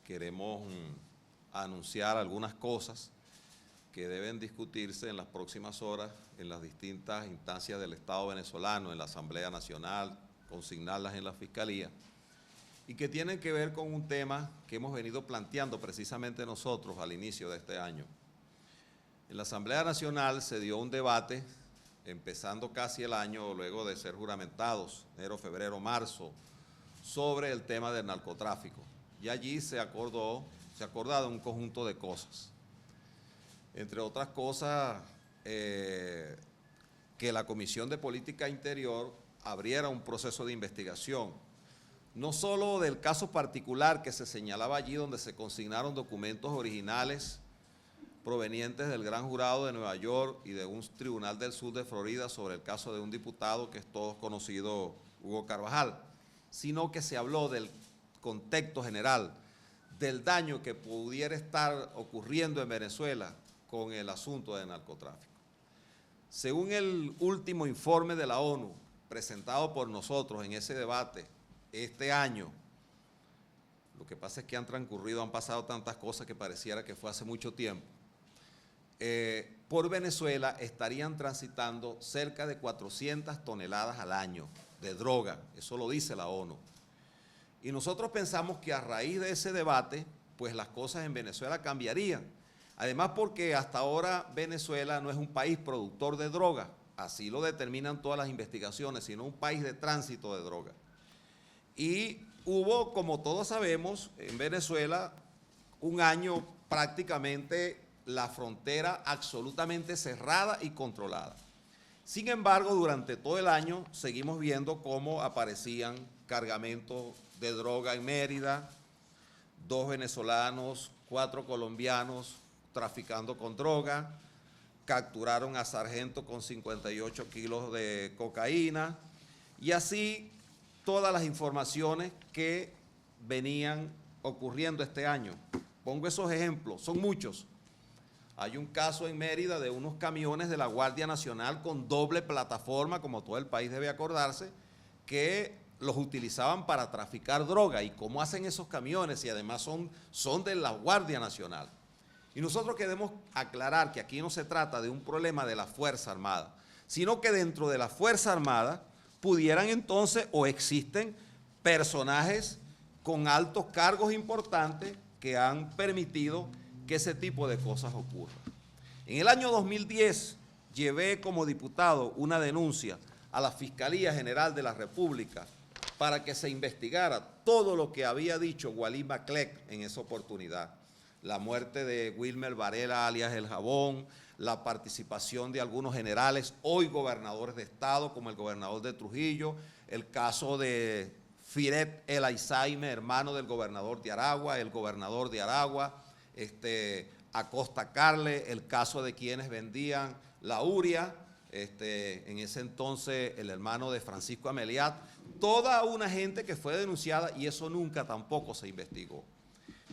queremos anunciar algunas cosas que deben discutirse en las próximas horas en las distintas instancias del Estado venezolano, en la Asamblea Nacional, consignarlas en la Fiscalía, y que tienen que ver con un tema que hemos venido planteando precisamente nosotros al inicio de este año. En la Asamblea Nacional se dio un debate, empezando casi el año, luego de ser juramentados, enero, febrero, marzo, sobre el tema del narcotráfico. Y allí se acordado un conjunto de cosas. Entre otras cosas, que la Comisión de Política Interior abriera un proceso de investigación, no solo del caso particular que se señalaba allí, donde se consignaron documentos originales provenientes del Gran Jurado de Nueva York y de un tribunal del sur de Florida sobre el caso de un diputado que es todos conocido, Hugo Carvajal, sino que se habló del contexto general, del daño que pudiera estar ocurriendo en Venezuela con el asunto del narcotráfico. Según el último informe de la ONU, presentado por nosotros en ese debate este año, lo que pasa es que han pasado tantas cosas que pareciera que fue hace mucho tiempo, por Venezuela estarían transitando cerca de 400 toneladas al año de droga, eso lo dice la ONU. Y nosotros pensamos que a raíz de ese debate, pues las cosas en Venezuela cambiarían. Además porque hasta ahora Venezuela no es un país productor de droga, así lo determinan todas las investigaciones, sino un país de tránsito de droga. Y hubo, como todos sabemos, en Venezuela un año prácticamente la frontera absolutamente cerrada y controlada. Sin embargo, durante todo el año seguimos viendo cómo aparecían cargamentos de droga en Mérida, 2 venezolanos, 4 colombianos traficando con droga, capturaron a sargento con 58 kilos de cocaína y así todas las informaciones que venían ocurriendo este año. Pongo esos ejemplos, son muchos. Hay un caso en Mérida de unos camiones de la Guardia Nacional con doble plataforma, como todo el país debe acordarse, que los utilizaban para traficar droga. ¿Y cómo hacen esos camiones? Y además son de la Guardia Nacional. Y nosotros queremos aclarar que aquí no se trata de un problema de la Fuerza Armada, sino que dentro de la Fuerza Armada pudieran entonces o existen personajes con altos cargos importantes que han permitido que ese tipo de cosas ocurran. En el año 2010 llevé como diputado una denuncia a la Fiscalía General de la República para que se investigara todo lo que había dicho Walid Maclec en esa oportunidad. La muerte de Wilmer Varela, alias El Jabón, la participación de algunos generales, hoy gobernadores de estado, como el gobernador de Trujillo, el caso de Firet El Aizaime, hermano del gobernador de Aragua, el gobernador de Aragua, Acosta Carle, el caso de quienes vendían la uria, en ese entonces el hermano de Francisco Ameliat, toda una gente que fue denunciada y eso nunca tampoco se investigó.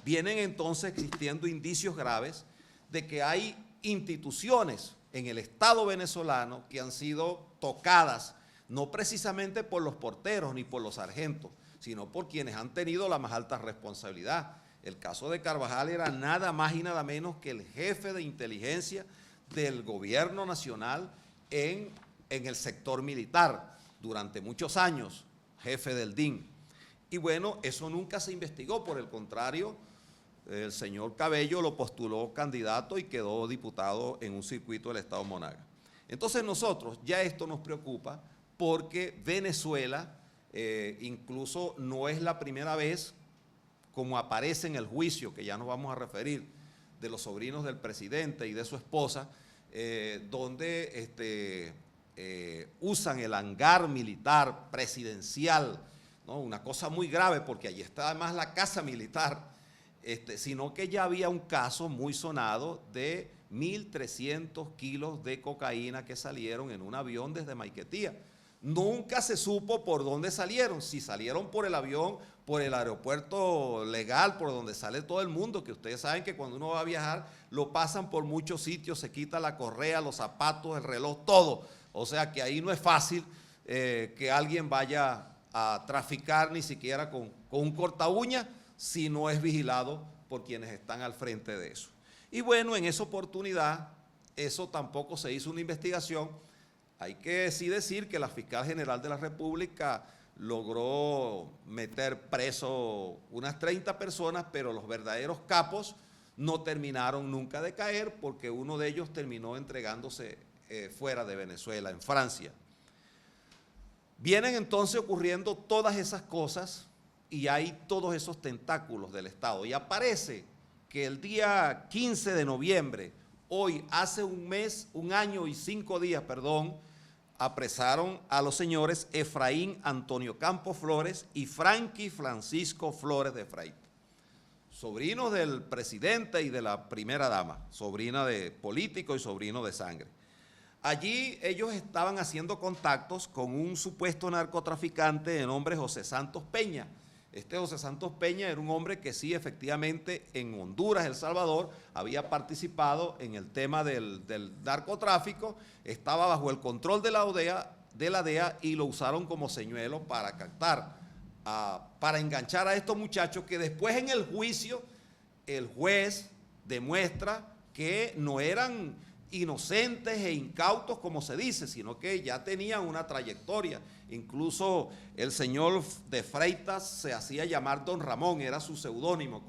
Vienen entonces existiendo indicios graves de que hay instituciones en el Estado venezolano que han sido tocadas, no precisamente por los porteros ni por los sargentos, sino por quienes han tenido la más alta responsabilidad. El caso de Carvajal era nada más y nada menos que el jefe de inteligencia del gobierno nacional en el sector militar, durante muchos años, jefe del DIN. Y bueno, eso nunca se investigó, por el contrario, el señor Cabello lo postuló candidato y quedó diputado en un circuito del estado Monaga. Entonces nosotros, ya esto nos preocupa porque Venezuela incluso no es la primera vez, como aparece en el juicio, que ya nos vamos a referir, de los sobrinos del presidente y de su esposa, donde usan el hangar militar presidencial, ¿no? Una cosa muy grave porque allí está además la casa militar, sino que ya había un caso muy sonado de 1.300 kilos de cocaína que salieron en un avión desde Maiquetía. Nunca se supo por dónde salieron, si salieron por el avión, por el aeropuerto legal, por donde sale todo el mundo, que ustedes saben que cuando uno va a viajar lo pasan por muchos sitios, se quita la correa, los zapatos, el reloj, todo. O sea que ahí no es fácil que alguien vaya a traficar ni siquiera con un corta uña si no es vigilado por quienes están al frente de eso. Y bueno, en esa oportunidad, eso tampoco se hizo una investigación. Hay que sí decir que la fiscal general de la República logró meter preso unas 30 personas, pero los verdaderos capos no terminaron nunca de caer porque uno de ellos terminó entregándose fuera de Venezuela, en Francia. Vienen entonces ocurriendo todas esas cosas y hay todos esos tentáculos del Estado. Y aparece que el día 15 de noviembre, hoy hace un mes, un año y 5 días, perdón, apresaron a los señores Efraín Antonio Campos Flores y Frankie Francisco Flores de Freitas, sobrinos del presidente y de la primera dama, sobrina de político y sobrino de sangre. Allí ellos estaban haciendo contactos con un supuesto narcotraficante de nombre José Santos Peña. Este José Santos Peña era un hombre que sí, efectivamente, en Honduras, El Salvador, había participado en el tema del narcotráfico, estaba bajo el control de la DEA y lo usaron como señuelo para captar, para enganchar a estos muchachos que después en el juicio el juez demuestra que no eran inocentes e incautos como se dice, sino que ya tenían una trayectoria. Incluso el señor de Freitas se hacía llamar Don Ramón, era su seudónimo,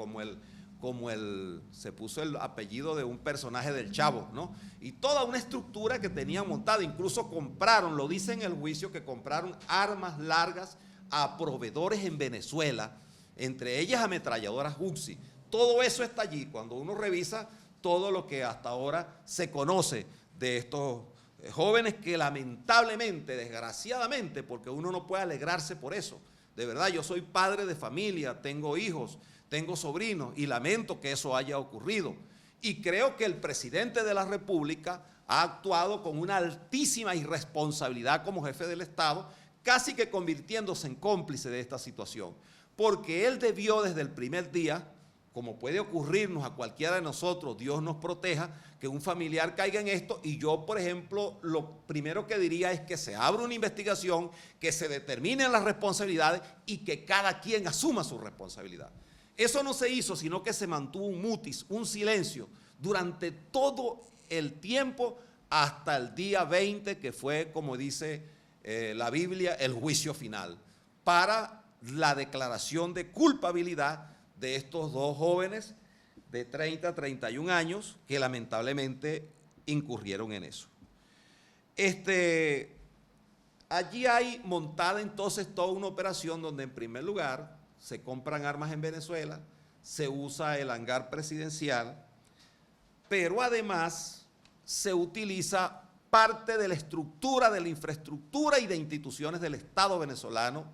se puso el apellido de un personaje del Chavo, ¿no? Y toda una estructura que tenían montada, incluso compraron, lo dice en el juicio, que compraron armas largas a proveedores en Venezuela, entre ellas ametralladoras Uzi. Todo eso está allí, cuando uno revisa todo lo que hasta ahora se conoce de estos jóvenes que lamentablemente, desgraciadamente, porque uno no puede alegrarse por eso, de verdad, yo soy padre de familia, tengo hijos, tengo sobrinos y lamento que eso haya ocurrido. Y creo que el presidente de la República ha actuado con una altísima irresponsabilidad como jefe del Estado, casi que convirtiéndose en cómplice de esta situación, porque él debió desde el primer día, como puede ocurrirnos a cualquiera de nosotros, Dios nos proteja, que un familiar caiga en esto, y yo, por ejemplo, lo primero que diría es que se abra una investigación, que se determinen las responsabilidades y que cada quien asuma su responsabilidad. Eso no se hizo, sino que se mantuvo un mutis, un silencio, durante todo el tiempo hasta el día 20, que fue, como dice la Biblia, el juicio final, para la declaración de culpabilidad de estos dos jóvenes de 30 a 31 años que lamentablemente incurrieron en eso. Allí hay montada entonces toda una operación donde en primer lugar se compran armas en Venezuela, se usa el hangar presidencial, pero además se utiliza parte de la estructura, de la infraestructura y de instituciones del Estado venezolano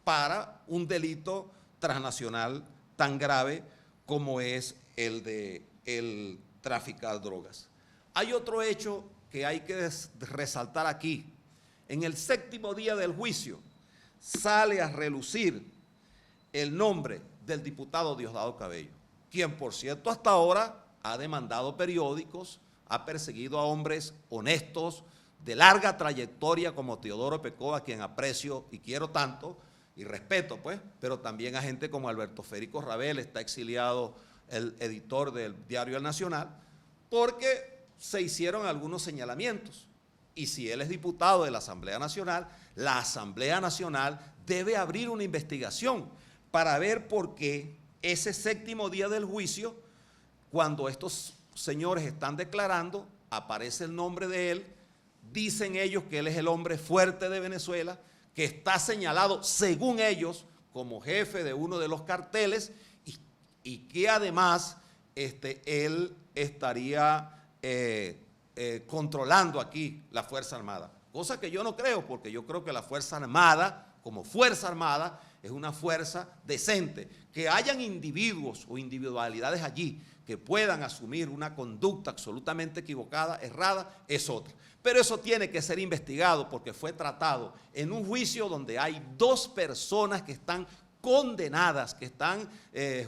para un delito transnacional tan grave como es el tráfico de drogas. Hay otro hecho que hay que resaltar aquí. En el 7º día del juicio sale a relucir el nombre del diputado Diosdado Cabello, quien por cierto hasta ahora ha demandado periódicos, ha perseguido a hombres honestos, de larga trayectoria como Teodoro Pecó, a quien aprecio y quiero tanto, y respeto, pues, pero también a gente como Alberto Federico Rabel, está exiliado el editor del diario El Nacional, porque se hicieron algunos señalamientos. Y si él es diputado de la Asamblea Nacional debe abrir una investigación para ver por qué ese 7º día del juicio, cuando estos señores están declarando, aparece el nombre de él, dicen ellos que él es el hombre fuerte de Venezuela, que está señalado, según ellos, como jefe de uno de los carteles y que además él estaría controlando aquí la Fuerza Armada. Cosa que yo no creo, porque yo creo que la Fuerza Armada, como Fuerza Armada, es una fuerza decente. Que hayan individuos o individualidades allí que puedan asumir una conducta absolutamente equivocada, errada, es otra. Pero eso tiene que ser investigado porque fue tratado en un juicio donde hay 2 personas que están condenadas, que están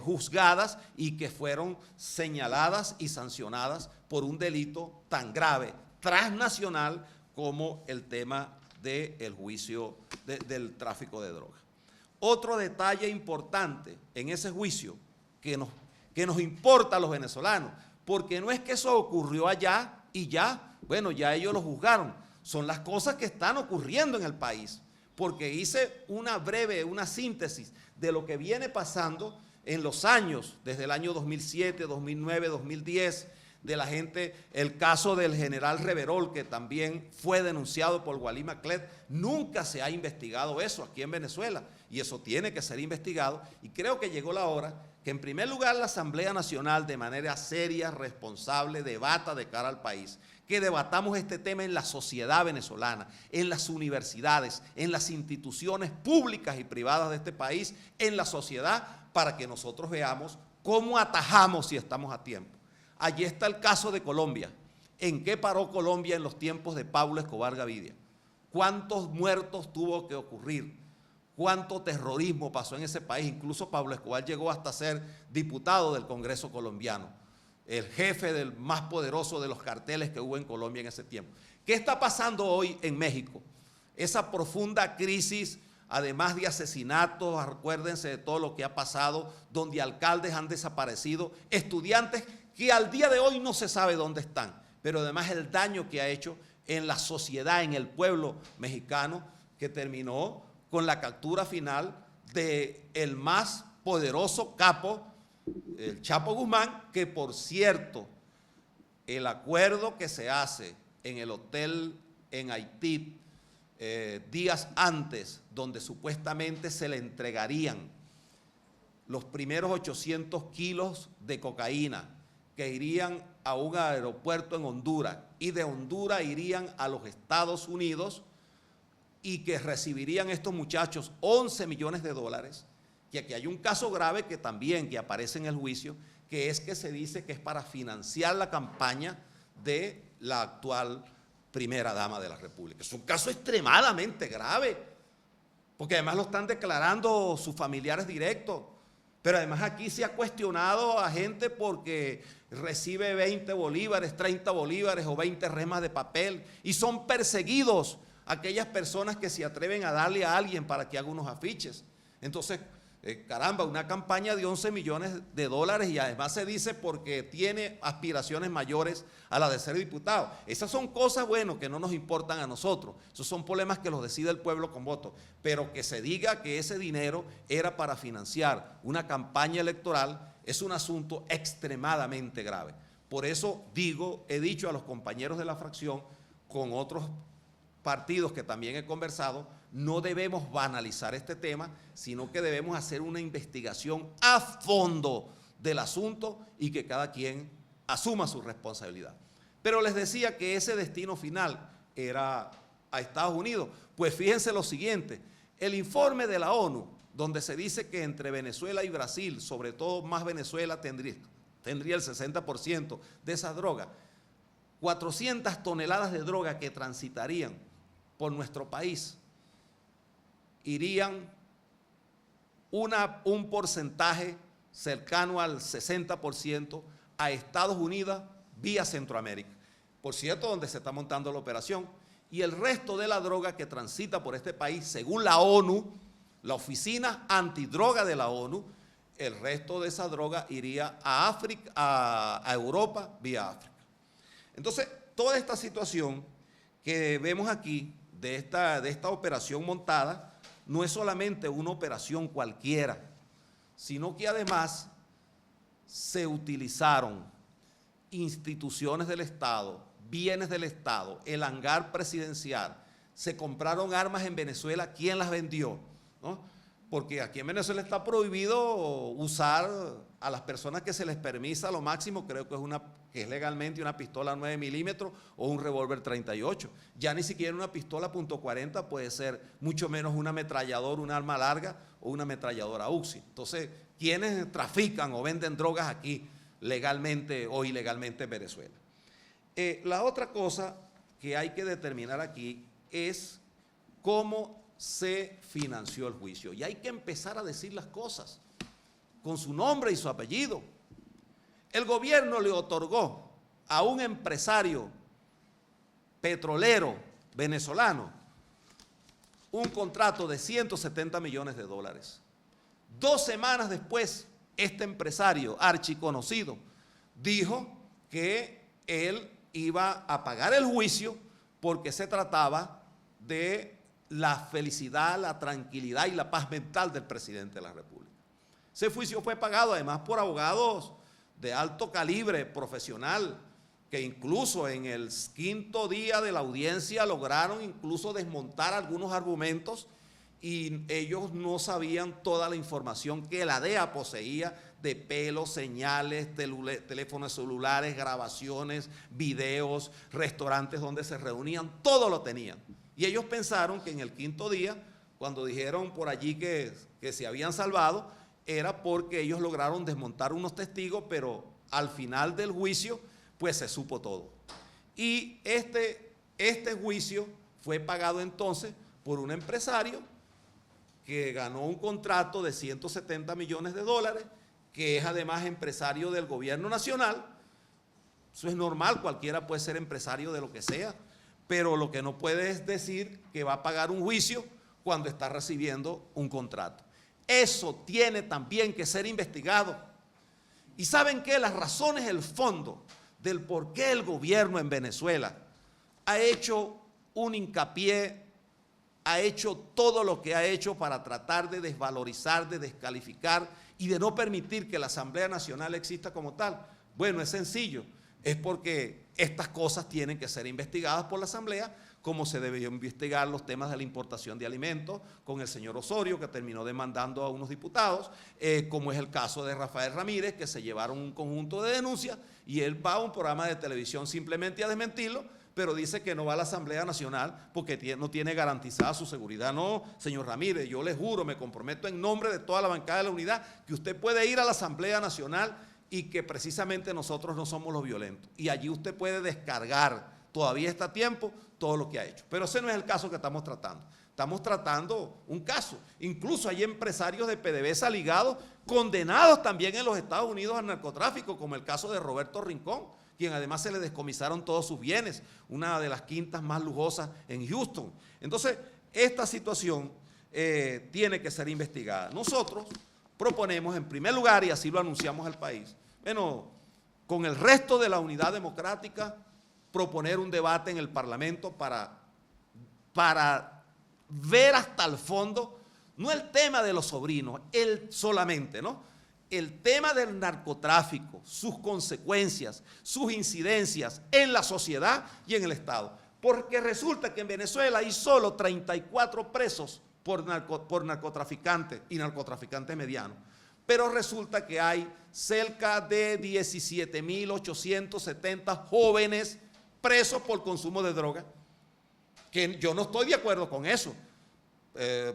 juzgadas y que fueron señaladas y sancionadas por un delito tan grave, transnacional, como el tema del juicio del tráfico de drogas. otro detalle importante en ese juicio que nos importa a los venezolanos, porque no es que eso ocurrió allá y ya, bueno, ya ellos lo juzgaron, son las cosas que están ocurriendo en el país, porque hice una síntesis de lo que viene pasando en los años, desde el año 2007, 2009, 2010, de la gente, el caso del general Reverol, que también fue denunciado por Walid Maclet. Nunca se ha investigado eso aquí en Venezuela y eso tiene que ser investigado, y creo que llegó la hora que en primer lugar la Asamblea Nacional de manera seria, responsable, debata de cara al país, que debatamos este tema en la sociedad venezolana, en las universidades, en las instituciones públicas y privadas de este país, en la sociedad, para que nosotros veamos cómo atajamos si estamos a tiempo. Allí está el caso de Colombia. ¿En qué paró Colombia en los tiempos de Pablo Escobar Gaviria? ¿Cuántos muertos tuvo que ocurrir? ¿Cuánto terrorismo pasó en ese país? Incluso Pablo Escobar llegó hasta ser diputado del Congreso colombiano, el jefe del más poderoso de los carteles que hubo en Colombia en ese tiempo. ¿Qué está pasando hoy en México? Esa profunda crisis, además de asesinatos, acuérdense de todo lo que ha pasado, donde alcaldes han desaparecido, estudiantes que al día de hoy no se sabe dónde están, pero además el daño que ha hecho en la sociedad, en el pueblo mexicano, que terminó con la captura final del más poderoso capo, el Chapo Guzmán, que por cierto, el acuerdo que se hace en el hotel en Haití días antes, donde supuestamente se le entregarían los primeros 800 kilos de cocaína que irían a un aeropuerto en Honduras y de Honduras irían a los Estados Unidos y que recibirían estos muchachos 11 millones de dólares, que aquí hay un caso grave que también que aparece en el juicio, que es que se dice que es para financiar la campaña de la actual primera dama de la República. Es un caso extremadamente grave, porque además lo están declarando sus familiares directos. Pero además aquí se ha cuestionado a gente porque recibe 20 bolívares, 30 bolívares o 20 remas de papel y son perseguidos aquellas personas que se atreven a darle a alguien para que haga unos afiches. Entonces, caramba, una campaña de 11 millones de dólares y además se dice porque tiene aspiraciones mayores a la de ser diputado. Esas son cosas, bueno, que no nos importan a nosotros. Esos son problemas que los decide el pueblo con voto. Pero que se diga que ese dinero era para financiar una campaña electoral es un asunto extremadamente grave. Por eso he dicho a los compañeros de la fracción, con otros partidos que también he conversado, no debemos banalizar este tema, sino que debemos hacer una investigación a fondo del asunto y que cada quien asuma su responsabilidad. Pero les decía que ese destino final era a Estados Unidos. Pues fíjense lo siguiente, el informe de la ONU, donde se dice que entre Venezuela y Brasil, sobre todo más Venezuela, tendría el 60% de esa droga, 400 toneladas de droga que transitarían por nuestro país, irían un porcentaje cercano al 60% a Estados Unidos vía Centroamérica. Por cierto, donde se está montando la operación. Y el resto de la droga que transita por este país, según la ONU, la Oficina Antidroga de la ONU, el resto de esa droga iría a África, a Europa vía África. Entonces, toda esta situación que vemos aquí, de esta operación montada, no es solamente una operación cualquiera, sino que además se utilizaron instituciones del Estado, bienes del Estado, el hangar presidencial, se compraron armas en Venezuela, ¿quién las vendió? ¿No? Porque aquí en Venezuela está prohibido usar a las personas que se les permita lo máximo, creo que es legalmente una pistola 9 milímetros o un revólver 38. Ya ni siquiera una pistola .40 puede ser, mucho menos un ametrallador, un arma larga o una ametralladora UCI. Entonces, ¿quiénes trafican o venden drogas aquí legalmente o ilegalmente en Venezuela? La otra cosa que hay que determinar aquí es cómo se financió el juicio. Y hay que empezar a decir las cosas con su nombre y su apellido. El gobierno le otorgó a un empresario petrolero venezolano un contrato de 170 millones de dólares. 2 semanas después, este empresario archiconocido dijo que él iba a pagar el juicio porque se trataba de la felicidad, la tranquilidad y la paz mental del presidente de la República. Ese juicio fue pagado además por abogados de alto calibre profesional, que incluso en el 5º día de la audiencia lograron incluso desmontar algunos argumentos y ellos no sabían toda la información que la DEA poseía de pelos, señales, teléfonos celulares, grabaciones, videos, restaurantes donde se reunían, todo lo tenían. Y ellos pensaron que en el 5º día, cuando dijeron por allí que se habían salvado, era porque ellos lograron desmontar unos testigos, pero al final del juicio, pues se supo todo. Y este juicio fue pagado entonces por un empresario que ganó un contrato de 170 millones de dólares, que es además empresario del gobierno nacional. Eso es normal, cualquiera puede ser empresario de lo que sea, pero lo que no puede es decir que va a pagar un juicio cuando está recibiendo un contrato. Eso tiene también que ser investigado. ¿Y saben qué? Las razones, el fondo del por qué el gobierno en Venezuela ha hecho un hincapié, ha hecho todo lo que ha hecho para tratar de desvalorizar, de descalificar y de no permitir que la Asamblea Nacional exista como tal. Bueno, es sencillo, es porque estas cosas tienen que ser investigadas por la Asamblea, como se debió investigar los temas de la importación de alimentos con el señor Osorio, que terminó demandando a unos diputados, como es el caso de Rafael Ramírez, que se llevaron un conjunto de denuncias y él va a un programa de televisión simplemente a desmentirlo, pero dice que no va a la Asamblea Nacional porque no tiene garantizada su seguridad. No, señor Ramírez, yo le juro, me comprometo en nombre de toda la bancada de la unidad, que usted puede ir a la Asamblea Nacional y que precisamente nosotros no somos los violentos. Y allí usted puede descargar, todavía está a tiempo, todo lo que ha hecho. Pero ese no es el caso que estamos tratando. Estamos tratando un caso. Incluso hay empresarios de PDVSA ligados, condenados también en los Estados Unidos al narcotráfico, como el caso de Roberto Rincón, quien además se le descomisaron todos sus bienes, una de las quintas más lujosas en Houston. Entonces, esta situación tiene que ser investigada. Nosotros proponemos, en primer lugar, y así lo anunciamos al país, bueno, con el resto de la unidad democrática, proponer un debate en el Parlamento para ver hasta el fondo, no el tema de los sobrinos, él solamente, ¿no? El tema del narcotráfico, sus consecuencias, sus incidencias en la sociedad y en el Estado. Porque resulta que en Venezuela hay solo 34 presos por narcotraficantes y narcotraficantes medianos. Pero resulta que hay cerca de 17.870 jóvenes presos por consumo de droga, que yo no estoy de acuerdo con eso.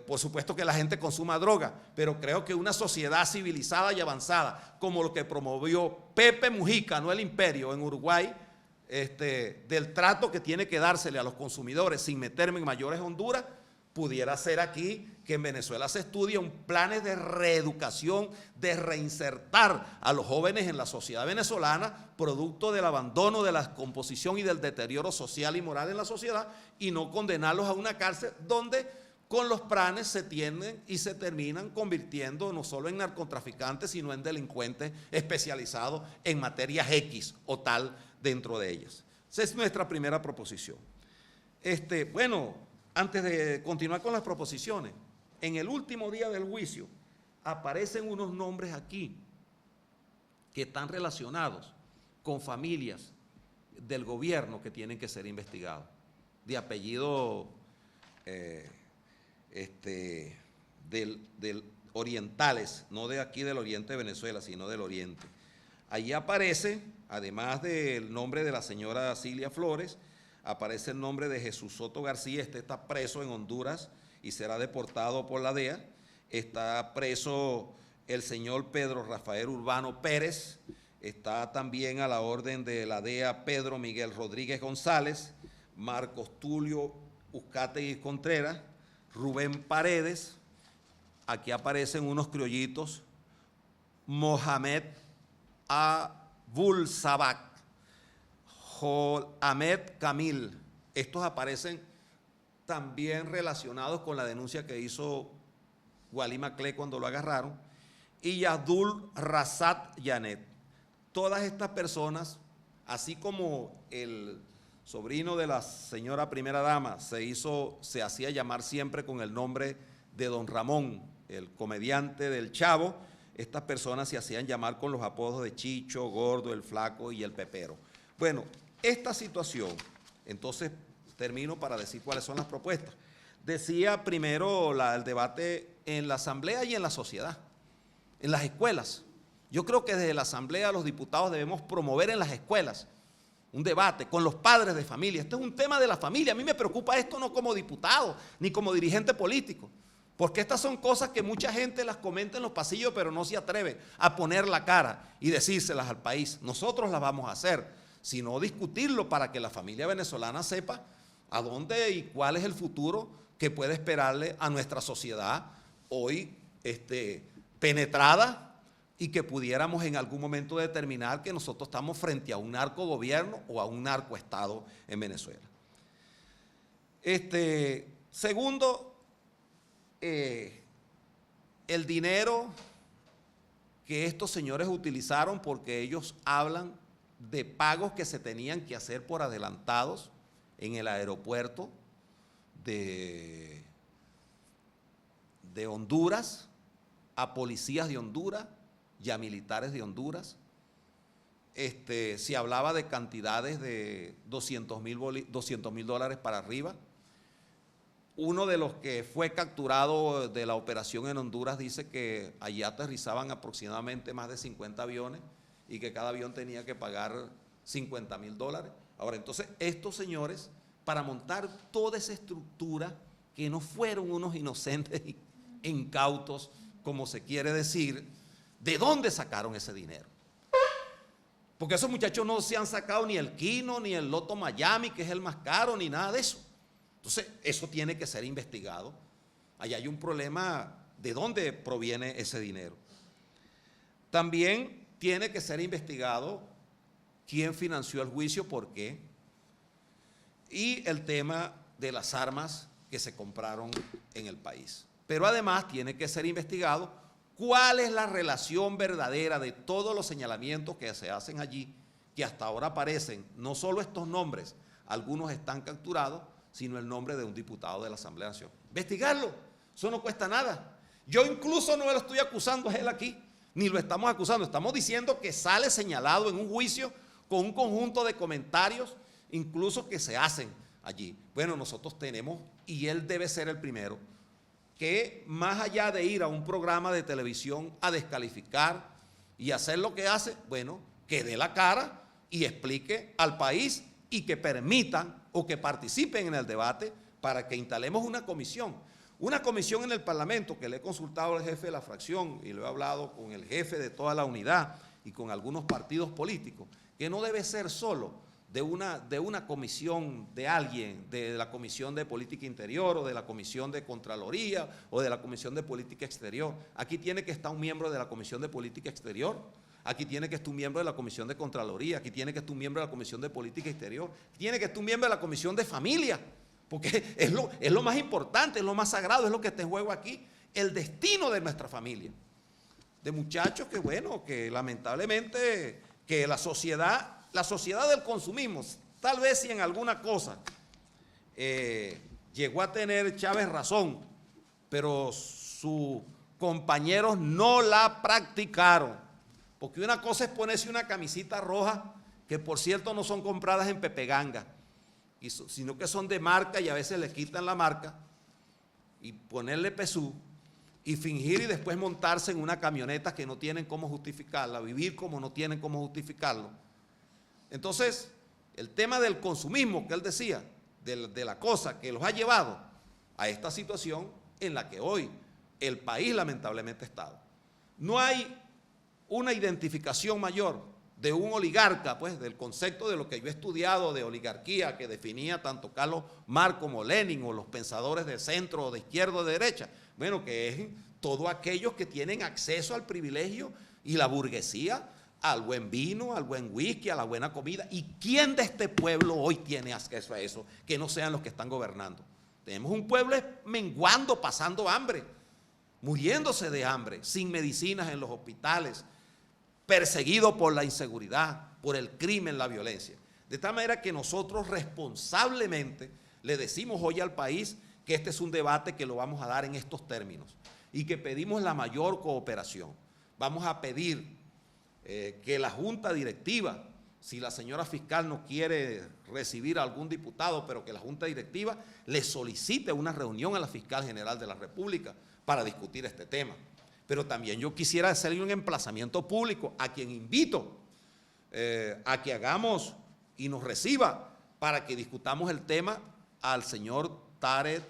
Por supuesto que la gente consuma droga, pero creo que una sociedad civilizada y avanzada, como lo que promovió Pepe Mujica, no el Imperio, en Uruguay, del trato que tiene que dársele a los consumidores sin meterme en mayores Honduras, pudiera ser aquí que en Venezuela se estudien planes de reeducación, de reinsertar a los jóvenes en la sociedad venezolana, producto del abandono, de la descomposición y del deterioro social y moral en la sociedad, y no condenarlos a una cárcel donde con los planes se tienden y se terminan convirtiendo no solo en narcotraficantes, sino en delincuentes especializados en materias X o tal dentro de ellas. Esa es nuestra primera proposición. Bueno, antes de continuar con las proposiciones, en el último día del juicio aparecen unos nombres aquí que están relacionados con familias del gobierno que tienen que ser investigados, de apellido del orientales, no de aquí del oriente de Venezuela, sino del oriente. Allí aparece, además del nombre de la señora Cilia Flores, aparece el nombre de Jesús Soto García. Está preso en Honduras y será deportado por la DEA. Está preso el señor Pedro Rafael Urbano Pérez. Está también a la orden de la DEA Pedro Miguel Rodríguez González, Marcos Tulio Uzcategui Contreras, Rubén Paredes. Aquí aparecen unos criollitos, Mohamed Abul Sabak, Ahmed Camil. Estos aparecen también relacionados con la denuncia que hizo Wally Maclé cuando lo agarraron, y Abdul Razak Yanet. Todas estas personas, así como el sobrino de la señora primera dama se hacía llamar siempre con el nombre de Don Ramón, el comediante del Chavo, estas personas se hacían llamar con los apodos de Chicho, Gordo, el Flaco y el Pepero. Bueno, esta situación, entonces termino para decir cuáles son las propuestas. Decía primero el debate en la asamblea y en la sociedad, en las escuelas. Yo creo que desde la asamblea los diputados debemos promover en las escuelas un debate con los padres de familia. Este es un tema de la familia. A mí me preocupa esto no como diputado ni como dirigente político, porque estas son cosas que mucha gente las comenta en los pasillos, pero no se atreve a poner la cara y decírselas al país. Nosotros las vamos a hacer, sino discutirlo para que la familia venezolana sepa a dónde y cuál es el futuro que puede esperarle a nuestra sociedad hoy penetrada, y que pudiéramos en algún momento determinar que nosotros estamos frente a un narcogobierno o a un narcoestado en Venezuela. Segundo, el dinero que estos señores utilizaron, porque ellos hablan de pagos que se tenían que hacer por adelantados en el aeropuerto de Honduras, a policías de Honduras y a militares de Honduras. Se hablaba de cantidades de $200,000 para arriba. Uno de los que fue capturado de la operación en Honduras dice que allí aterrizaban aproximadamente más de 50 aviones y que cada avión tenía que pagar $50,000. Ahora, entonces, estos señores, para montar toda esa estructura, que no fueron unos inocentes incautos, como se quiere decir, ¿de dónde sacaron ese dinero? Porque esos muchachos no se han sacado ni el Kino, ni el Loto Miami, que es el más caro, ni nada de eso. Entonces, eso tiene que ser investigado. Allá hay un problema de dónde proviene ese dinero. También tiene que ser investigado quién financió el juicio, por qué, y el tema de las armas que se compraron en el país. Pero además tiene que ser investigado cuál es la relación verdadera de todos los señalamientos que se hacen allí, que hasta ahora aparecen no solo estos nombres, algunos están capturados, sino el nombre de un diputado de la Asamblea Nacional. Investigarlo, eso no cuesta nada. Yo incluso no lo estoy acusando a él aquí, ni lo estamos acusando, estamos diciendo que sale señalado en un juicio con un conjunto de comentarios, incluso que se hacen allí. Bueno, nosotros tenemos, y él debe ser el primero, que más allá de ir a un programa de televisión a descalificar y hacer lo que hace, bueno, que dé la cara y explique al país y que permitan o que participen en el debate para que instalemos una comisión en el Parlamento, que le he consultado al jefe de la fracción y lo he hablado con el jefe de toda la unidad y con algunos partidos políticos, que no debe ser solo de una comisión de alguien, de la Comisión de Política Interior o de la Comisión de Contraloría o de la Comisión de Política Exterior. Aquí tiene que estar un miembro de la Comisión de Política Exterior, aquí tiene que estar un miembro de la Comisión de Contraloría, aquí tiene que estar un miembro de la Comisión de Política Exterior, tiene que estar un miembro de la Comisión de Familia, porque es lo más importante, es lo más sagrado, es lo que está en juego aquí, el destino de nuestra familia. De muchachos que, bueno, que lamentablemente que la sociedad del consumismo, tal vez si en alguna cosa llegó a tener Chávez razón, pero sus compañeros no la practicaron. Porque una cosa es ponerse una camisita roja, que por cierto no son compradas en Pepeganga, sino que son de marca y a veces le quitan la marca, y ponerle pesú, y fingir y después montarse en una camioneta que no tienen cómo justificarla, vivir como no tienen cómo justificarlo. Entonces, el tema del consumismo que él decía, de la cosa que los ha llevado a esta situación en la que hoy el país lamentablemente ha estado. No hay una identificación mayor de un oligarca, pues del concepto de lo que yo he estudiado de oligarquía que definía tanto Carlos Marx como Lenin o los pensadores de centro o de izquierda o de derecha. Bueno, que es todos aquellos que tienen acceso al privilegio y la burguesía, al buen vino, al buen whisky, a la buena comida. ¿Y quién de este pueblo hoy tiene acceso a eso que no sean los que están gobernando? Tenemos un pueblo menguando, pasando hambre, muriéndose de hambre, sin medicinas en los hospitales, perseguido por la inseguridad, por el crimen, la violencia. De tal manera que nosotros responsablemente le decimos hoy al país que este es un debate que lo vamos a dar en estos términos y que pedimos la mayor cooperación. Vamos a pedir que la Junta Directiva, si la señora fiscal no quiere recibir a algún diputado, pero que la Junta Directiva le solicite una reunión a la Fiscal General de la República para discutir este tema. Pero también yo quisiera hacerle un emplazamiento público a quien invito a que hagamos y nos reciba para que discutamos el tema al señor Tarek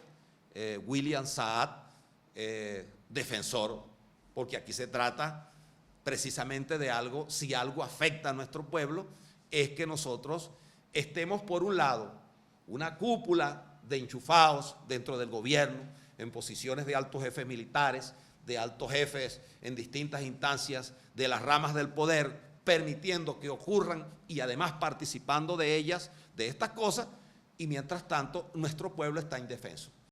William Saad, defensor, porque aquí se trata precisamente de algo, si algo afecta a nuestro pueblo, es que nosotros estemos por un lado, una cúpula de enchufados dentro del gobierno, en posiciones de altos jefes militares, de altos jefes en distintas instancias de las ramas del poder, permitiendo que ocurran y además participando de ellas, de estas cosas, y mientras tanto nuestro pueblo está indefenso.